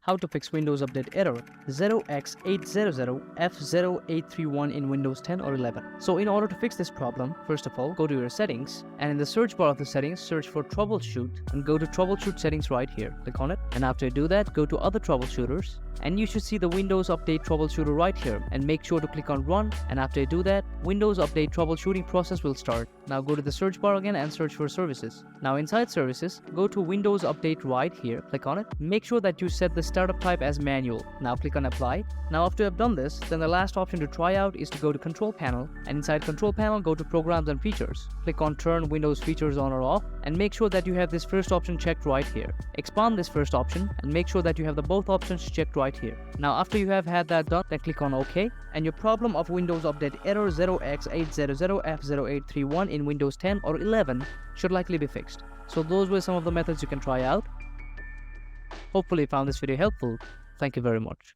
How to fix Windows Update error 0x800f0831 in Windows 10 or 11. So in order to fix this problem, first of all, go to your settings, and in the search bar of the settings, search for troubleshoot and go to troubleshoot settings right here. Click on it, and after you do that, go to other troubleshooters, and you should see the Windows Update troubleshooter right here, and make sure to click on run, and after you do that, Windows Update troubleshooting process will start. Now go to the search bar again and search for services. Now inside services, go to Windows Update right here, click on it, make sure that you set the startup type as manual. Now click on apply. Now after you have done this, then the last option to try out is to go to control panel, and inside control panel go to programs and features. Click on turn Windows features on or off, and make sure that you have this first option checked right here. Expand this first option and make sure that you have the both options checked right here. Now after you have had that done, then click on OK, and your problem of Windows Update error 0x800f0831 in Windows 10 or 11 should likely be fixed. So those were some of the methods you can try out. Hopefully you found this video helpful. Thank you very much.